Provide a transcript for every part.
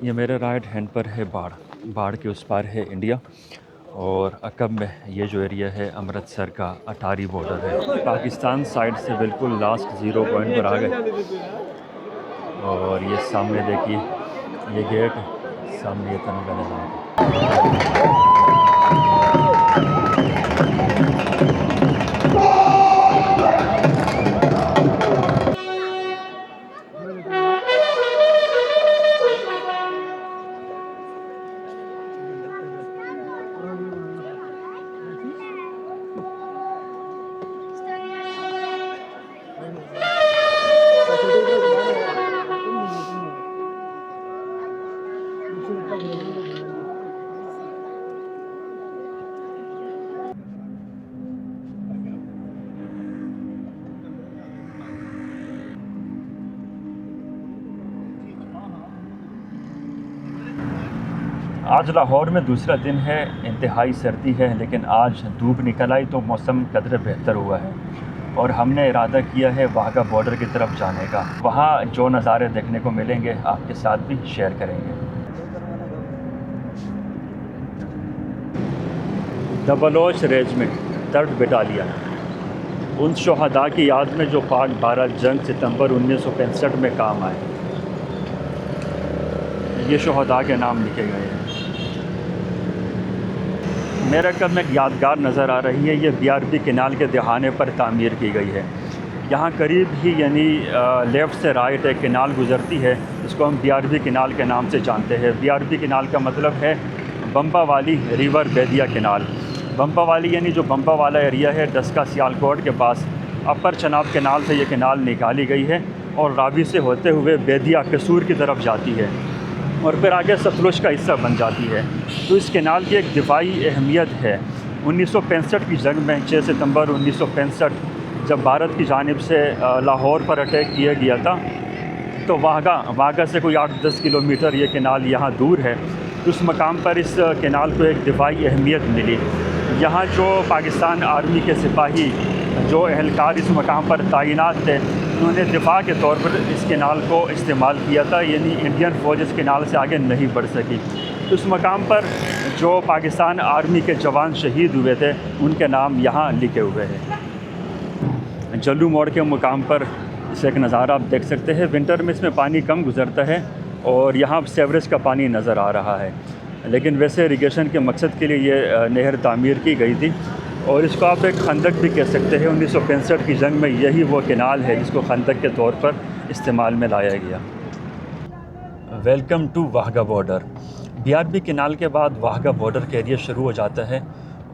ये मेरे right hand पर है बाढ़। बाढ़ के उस पार है इंडिया और अकब में ये जो एरिया है अमृतसर का अटारी बॉर्डर है। पाकिस्तान साइड से बिल्कुल लास्ट ज़ीरो पॉइंट पर आ गए और ये सामने देखिए ये गेट, सामने ये तिरंगा लहरा है। आज लाहौर में दूसरा दिन है, इंतहाई सर्दी है, लेकिन आज धूप निकल आई तो मौसम कदर बेहतर हुआ है और हमने इरादा किया है वाघा बॉर्डर की तरफ जाने का। वहाँ जो नज़ारे देखने को मिलेंगे आपके साथ भी शेयर करेंगे। डबलोच रेजिमेंट 3rd बटालियन उन शहदा की याद में जो पाक भारत जंग सितंबर 1965 में काम आए। ये शहदा के नाम लिखे गए हैं। मेरे कब में एक यादगार नज़र आ रही है, ये BRB किनाल के दहाने पर तामीर की गई है। यहाँ करीब ही यानी लेफ़्ट से राइट एक किनाल गुज़रती है, इसको हम BRB किनाल के नाम से जानते हैं। BRB किनाल का मतलब है बम्बा वाली रिवर बेदिया किनाल। बम्बा वाली यानी जो बम्बा वाला एरिया है डस्का सियालकोट के पास, अपर चनाब किनाल से ये किनाल निकाली गई है और रावी से होते हुए बेदिया कसूर की तरफ जाती है और फिर आगे सतलुज का हिस्सा बन जाती है। तो इस कैनाल की एक दिफाई अहमियत है। 1965 की जंग में 6 सितंबर 1965 जब भारत की जानिब से लाहौर पर अटैक किया गया था तो वाघा से कोई 8-10 किलोमीटर ये कैनाल यहाँ दूर है। उस मकाम पर इस कैनाल को एक दिफाई अहमियत मिली। यहाँ जो पाकिस्तान आर्मी के सिपाही जो एहलकार इस मकाम पर तैनात थे, उन्होंने दिफा के तौर पर इस कैनाल को इस्तेमाल किया था, यानी इंडियन फ़ौज इस कैनाल से आगे नहीं बढ़ सकी। तो उस मकाम पर जो पाकिस्तान आर्मी के जवान शहीद हुए थे उनके नाम यहाँ लिखे हुए हैं। जल्लू मोड़ के मुकाम पर इसे एक नज़ारा आप देख सकते हैं। विंटर में इसमें पानी कम गुज़रता है और यहाँ सेवरेज का पानी नज़र आ रहा है, लेकिन वैसे इरिगेशन के मकसद के लिए ये नहर तामीर की गई थी और इसको आप एक खंदक भी कह सकते हैं। 1965 की जंग में यही वो कैनाल है जिसको खंदक के तौर पर इस्तेमाल में लाया गया। Welcome to Wagah border. BRB canal के बाद वाघा बॉर्डर का एरिया शुरू हो जाता है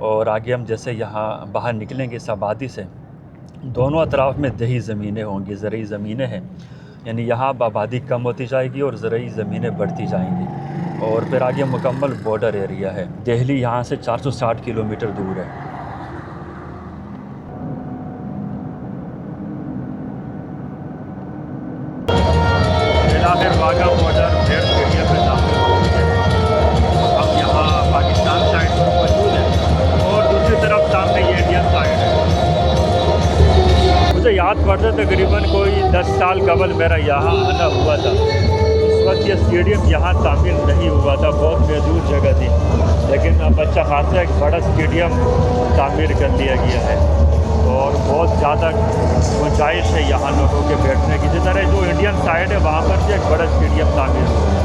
और आगे हम जैसे यहाँ बाहर निकलेंगे इस आबादी से, दोनों अतराफ़ में दही ज़मीनें होंगी, ज़रई ज़मीनें हैं, यानी यहाँ आबादी कम होती जाएगी और ज़रई ज़मीनें बढ़ती जाएंगी और फिर आगे मुकम्मल बॉर्डर एरिया है। दिल्ली यहाँ से 460 किलोमीटर दूर है। वाघा बॉर्डर डेढ़ एरिया पे दाखिल होते हैं। अब यहाँ पाकिस्तान साइड पर मौजूद है और दूसरी तरफ सामने ये इंडियन साइड है। मुझे याद पड़ता तकरीबन कोई 10 साल कबल मेरा यहाँ आना हुआ था। उस वक्त ये स्टेडियम यहाँ तामीर नहीं हुआ था, बहुत महदूद जगह थी, लेकिन अब अच्छा खासा एक बड़ा स्टेडियम तामीर कर लिया गया है और बहुत ज़्यादा गुंजाइश है यहाँ लोगों के बैठने की। जिस तरह जो इंडियन साइड है वहाँ पर भी एक बड़ा स्टेडियम तामीर हुआ है।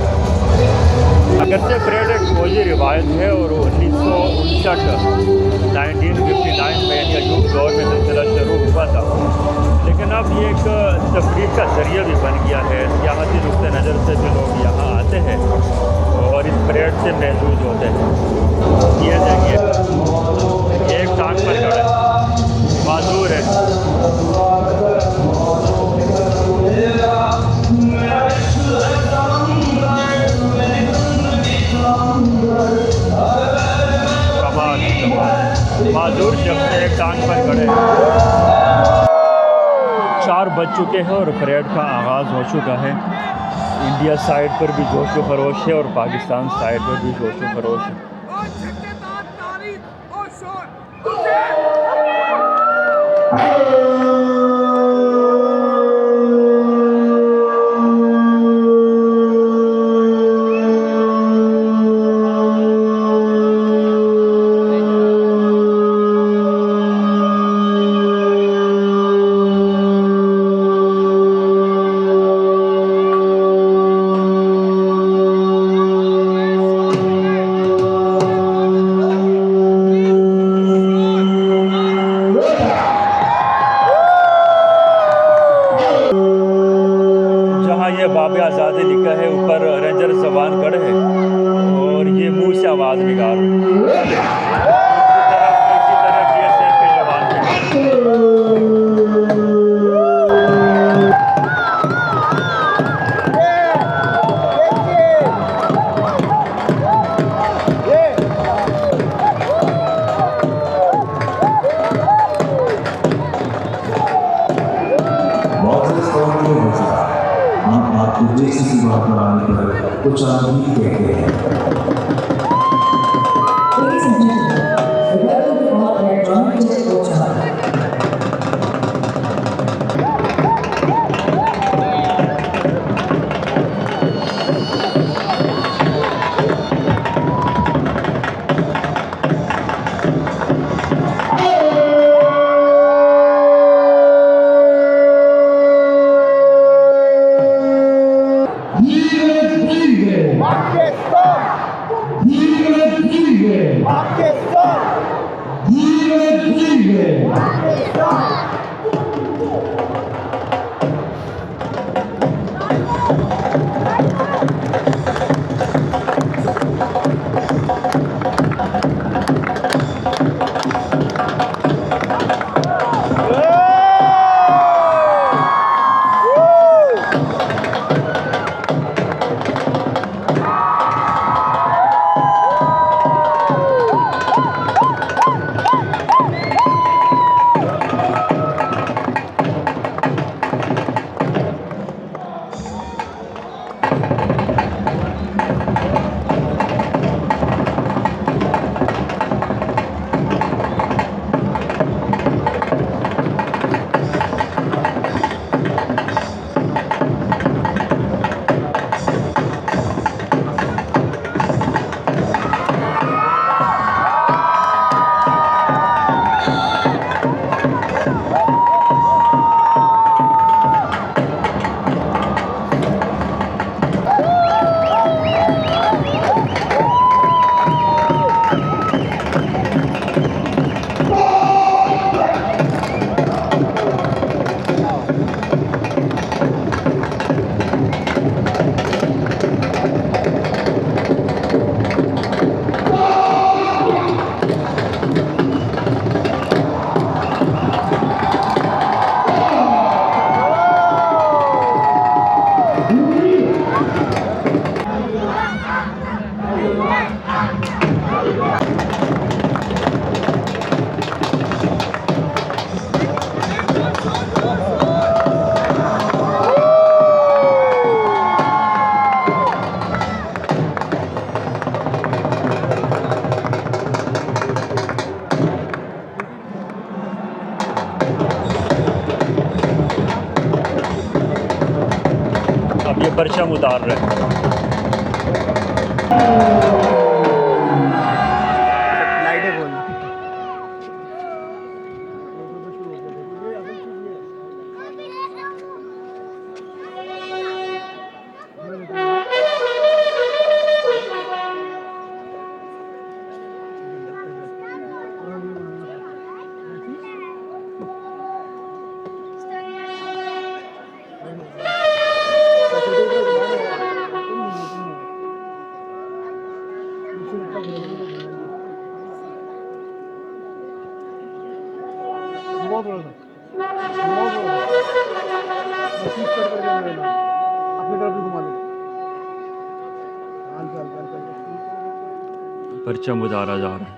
अगरचे परेड एक फौजी रिवायत है और 1959 में अयूब दौर में सिलसिला शुरू हुआ था, लेकिन अब ये एक तफरीह का ज़रिया भी बन गया है। सियाहती नुक़्ते नज़र से भी लोग यहाँ आते हैं और इस परेड से महसूस होते हैं। ये देखिए एक टांग पर खड़ा है, माजूर है। माजूर शख्स एक टांग पर खड़े हैं। 4 बज चुके हैं और परेड का आगाज़ हो चुका है। इंडिया साइड पर भी जोश व खरोश है और पाकिस्तान साइड पर भी जोश व खरोश है। ज़बान कड़ है और ये मुंह से आवाज़ निकाल रही है। दूसरी तरफ इसी तरह BSF के जवान भी हम आपको जैसी सी बात बनाने पर कुछ आदमी कहते हैं। Ladies and gentlemen, the welcome to all electronic digital channel. अब ये परचम उतार रहे हैं। लाइटें बोल बहुत बड़ा अपनी तरफ भी घुमा ले परचम उतारा जा रहा है।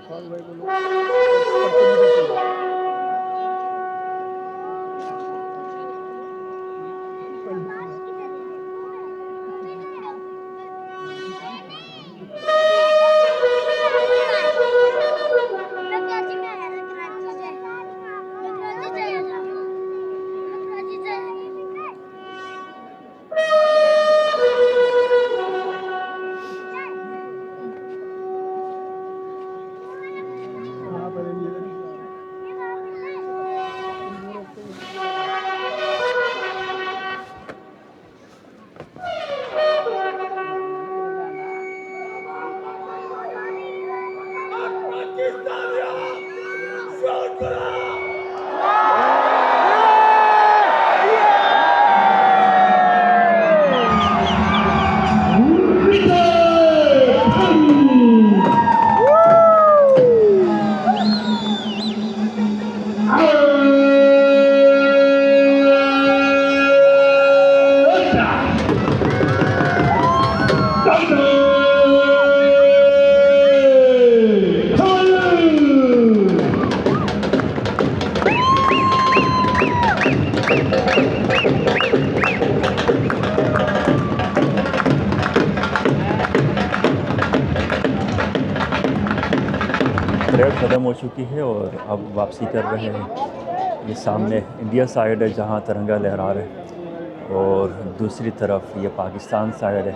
परेड ख़त्म हो चुकी है और अब वापसी कर रहे हैं। ये सामने इंडिया साइड है जहाँ तिरंगा लहरा रहा है और दूसरी तरफ ये पाकिस्तान साइड है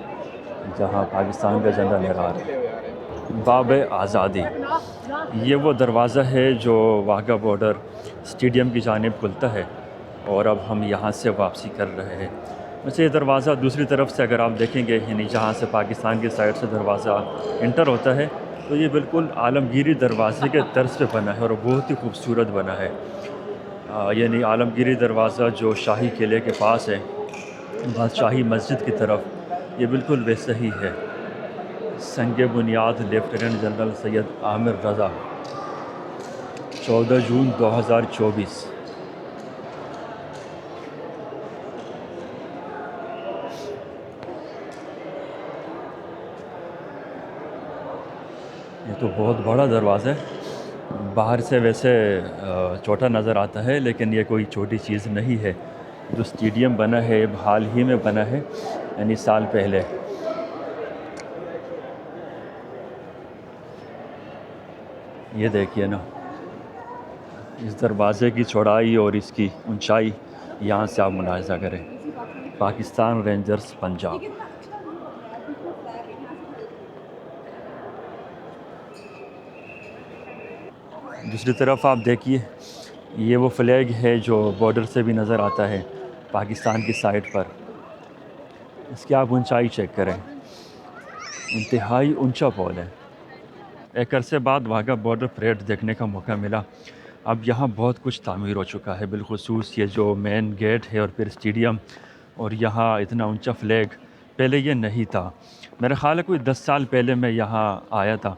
जहाँ पाकिस्तान का झंडा लहरा रहा है। बाब आज़ादी ये वो दरवाज़ा है जो वाघा बॉर्डर स्टेडियम की जानिब खुलता है और अब हम यहाँ से वापसी कर रहे हैं। वैसे ये दरवाज़ा दूसरी तरफ से अगर आप देखेंगे यानी जहाँ से पाकिस्तान की साइड से दरवाज़ा इंटर होता है तो ये बिल्कुल आलमगीरी दरवाज़े के तर्ज पे बना है और बहुत ही खूबसूरत बना है। यानी आलमगीरी दरवाज़ा जो शाही किले के पास है बादशाही मस्जिद की तरफ, ये बिल्कुल वैसा ही है। संग बुनियाद लेफ्टिनेंट जनरल सैयद आमिर रज़ा, 14 जून 2024। ये तो बहुत बड़ा दरवाज़ा है। बाहर से वैसे छोटा नज़र आता है लेकिन ये कोई छोटी चीज़ नहीं है। जो स्टेडियम बना है हाल ही में बना है यानी साल पहले। ये देखिए ना, इस दरवाज़े की चौड़ाई और इसकी ऊंचाई यहाँ से आप मुलाहिज़ा करें। पाकिस्तान रेंजर्स पंजाब। दूसरी तरफ आप देखिए, ये वो फ्लैग है जो बॉर्डर से भी नज़र आता है पाकिस्तान की साइड पर। इसकी आप ऊंचाई चेक करें, इंतहाई ऊंचा पॉल है। एक अरसे बाद वाघा बॉर्डर परेड देखने का मौका मिला। अब यहाँ बहुत कुछ तामीर हो चुका है, बिलखुसूस ये जो मेन गेट है और फिर स्टेडियम और यहाँ इतना ऊंचा फ्लैग पहले ये नहीं था। मेरा ख़्याल है कोई 10 साल पहले मैं यहाँ आया था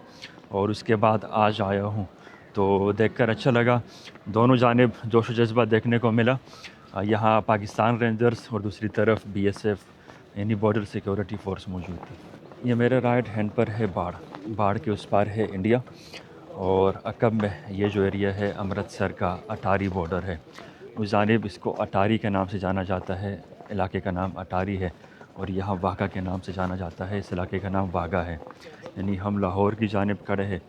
और उसके बाद आज आया हूँ तो देखकर अच्छा लगा। दोनों जानिब जोश व जज्बा देखने को मिला। यहाँ पाकिस्तान रेंजर्स और दूसरी तरफ BSF यानी बॉर्डर सिक्योरिटी फ़ोर्स मौजूद थी। ये मेरे राइट हैंड पर है बाढ़ के उस पार है इंडिया और अकब में ये जो एरिया है अमृतसर का अटारी बॉर्डर है। उस जानिब इसको अटारी के नाम से जाना जाता है, इलाके का नाम अटारी है और यहाँ वाघा के नाम से जाना जाता है, इस इलाके का नाम वाघा है। यानी हम लाहौर की जानिब खड़े हैं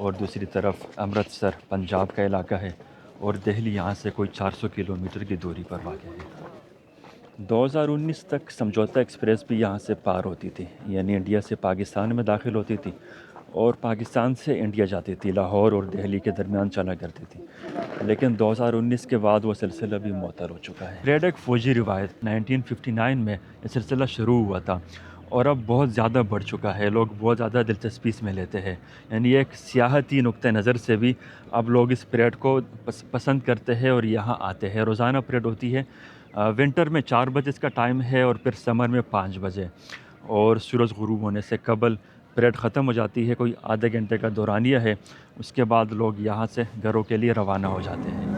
और दूसरी तरफ अमृतसर पंजाब का इलाका है और दिल्ली यहाँ से कोई 400 किलोमीटर की दूरी पर वाक़ है। 2019 तक समझौता एक्सप्रेस भी यहाँ से पार होती थी, यानी इंडिया से पाकिस्तान में दाखिल होती थी और पाकिस्तान से इंडिया जाती थी, लाहौर और दिल्ली के दरमियान चला करती थी। लेकिन 2019 के बाद वो सिलसिला भी मुअत्तल हो चुका है। परेड एक फ़ौजी रिवायत 1959 में ये सिलसिला शुरू हुआ था और अब बहुत ज़्यादा बढ़ चुका है। लोग बहुत ज़्यादा दिलचस्पी इसमें लेते हैं, यानी एक सियाहती नुक्ते नज़र से भी अब लोग इस परेड को पसंद करते हैं और यहाँ आते हैं। रोज़ाना परेड होती है। विंटर में 4 बजे इसका टाइम है और फिर समर में 5 बजे और सूरज गुरूब होने से कबल परेड ख़त्म हो जाती है। कोई आधे घंटे का दौरानिया है, उसके बाद लोग यहाँ से घरों के लिए रवाना हो जाते हैं।